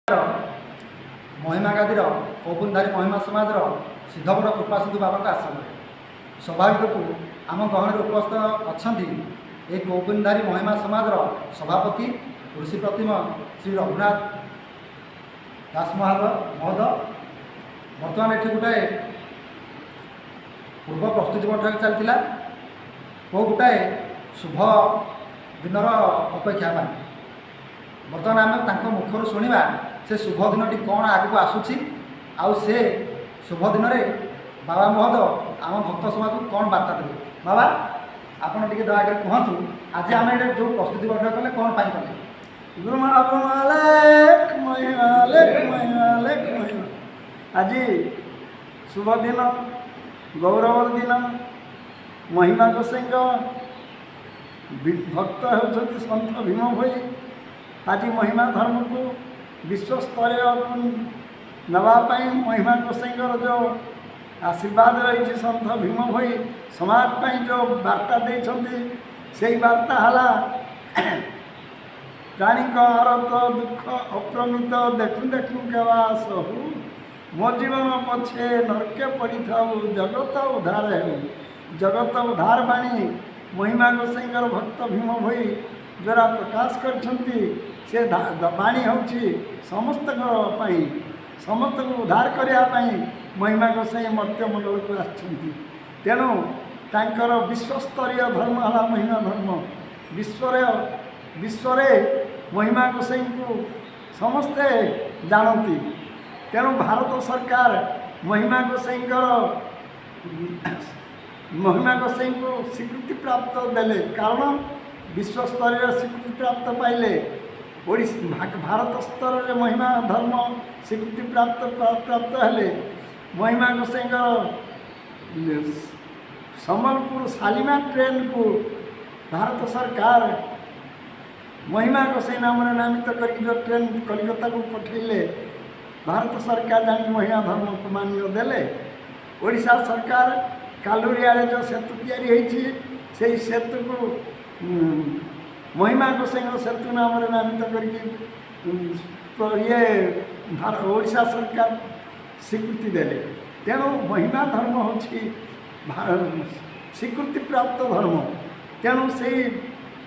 महिमा गादी कौपुनधारी महिमा समाज सिद्धबड़ कृपा सिंधु बाबा आश्रम स्वाभाविक को आम गहन उपस्थित अच्छा ये कौपुनधारी महिमा समाज सभापति ऋषि प्रतिमा श्री रघुनाथ दास महोदय बर्तमान ये गोटाए पूर्व प्रस्तुति बैठक चलता कौ गोटाए शुभ दिनर अपेक्षा बर्तमान आम मुखर शुणा से शुभ दिन कौन आगे आसूसी से शुभ दिन में बाबा महोदय आम भक्त समाज को कौन वार्ता देते बाबा आपड़ टे दयाकर कहतु आज आम जो प्रस्तुति बैठक कले कौन पाई कले गुरु महाप्रभु लेख महिमा लेख महिमा लेख महिमा आज शुभ दिन गौरव दिन महिमा गोसाई भक्त होती सन्थ भीम भई आज महिमा धर्म को विश्व स्तर नापी महिमा गोसाई जो आशीर्वाद रही सन्थ भीम भई समाज जो वार्ता देते से वार्ता है प्राणी आरत दुख अप्रमित देखु देखु केवा सहु मो जीवन पछे नरके पड़ी था जगत उद्धार हो जगत उद्धार बाणी महिमा गोसाई भक्त भीम भई द्वारा प्रकाश कर बाणी हूँ समस्त समस्त को उद्धार करने महिमा गोसाई मर्त्य मंडल को आणु तांकर विश्वस्तरीय धर्म है महिमा धर्म विश्व महिमा गोसाई को समस्ते जानती तेणु भारत सरकार महिमा गोसाई को स्वीकृति प्राप्त देले कारण विश्वस्तरीय स्वीकृति प्राप्त पाइले भारत स्तर में महिमा धर्म स्वीकृति प्राप्त हेले महिमा गोसाई संबलपुर शालीमार ट्रेन को भारत सरकार महिमा गोसाई नाम नामित करके जो ट्रेन कलिकता को पठेले भारत सरकार जान महिमा धर्म को मान्य देले ओडिशा सरकार कालुरिया जो सेतु या सेतु को महिमा गोसाई सेतु नाम नामित करके ये ओडिशा सरकार स्वीकृति देले तेणु महिमा धर्म हूँ स्वीकृति प्राप्त धर्म तेणु से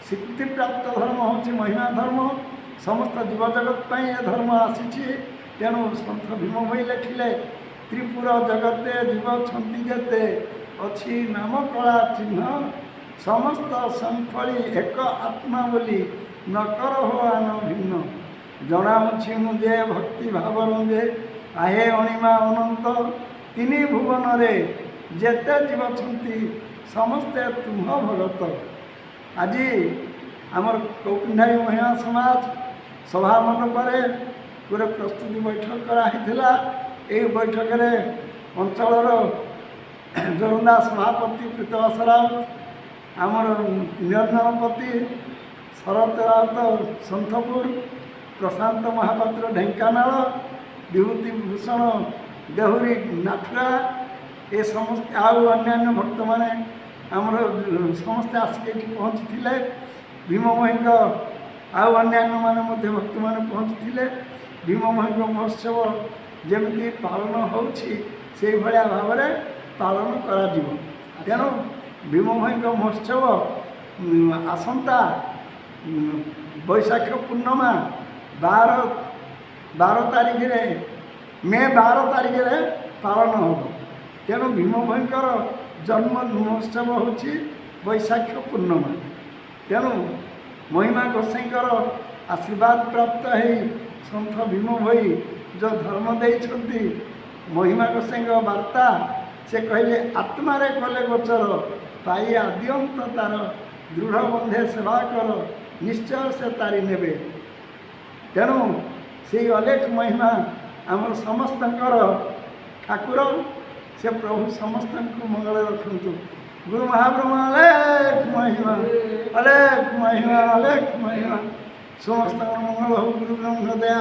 स्वीकृति प्राप्त धर्म हूँ महिमा धर्म समस्त जीवजगत ये धर्म आसी तेणु सन्थ भीम भई लिखिले त्रिपुर जगते जीव छंती जेते अच्छी नाम कला चिन्ह समस्त संखली एक आत्मा बोली नकर हो आन भिन्न जनाऊँगी मुझे भक्ति भाव रुंजे आहे अणिमा अनंत तीन भुवन रे जेते जीव छंती समस्ते तुम भगत आज आमर कौपुनधारी महिला समाज सभा मंडप गोटे प्रस्तुति बैठक कराइला ये बैठक में अंचल जोरंदा सभापति प्रीतवास राउत आमर निरंजनपति शरत राउत सन्थपुर प्रशांत महापात्र ढेंकानाल विभूति भूषण देहुरी नाथुरा ये समस्त आउ अन्य भक्त मैंने आमर समस्ते आसिक पहुँची भीम मही आउ अन्य माने भक्त मैंने पहुँची भीम मही महोत्सव जमी पालन होसी भाव में पालन करू भीम मही महोत्सव आसंता बैशाख पूर्णिमा 12 तारीख मे 12 तारीख पालन हो तेणु भीम भयंकर जन्म महोत्सव हूँ बैशाख पूर्णिमा तेणु महिमा गोसाई आशीर्वाद प्राप्त है सन्थ भीम भई जो धर्म देती महिमा गोसाई वार्ता से कहले आत्मारे कले गोचर पाई आद्यंत तार दृढ़ बंधे सेवा कर निश्चय से तारी नेबे तेणु से अलेख महिमा आमर समस्त ठाकुर से प्रभु समस्त मंगल रखु गुरु महाप्रभु अलेख महिमा अलेख महिमा समस्त मंगल हो गुरु ब्रह्म दया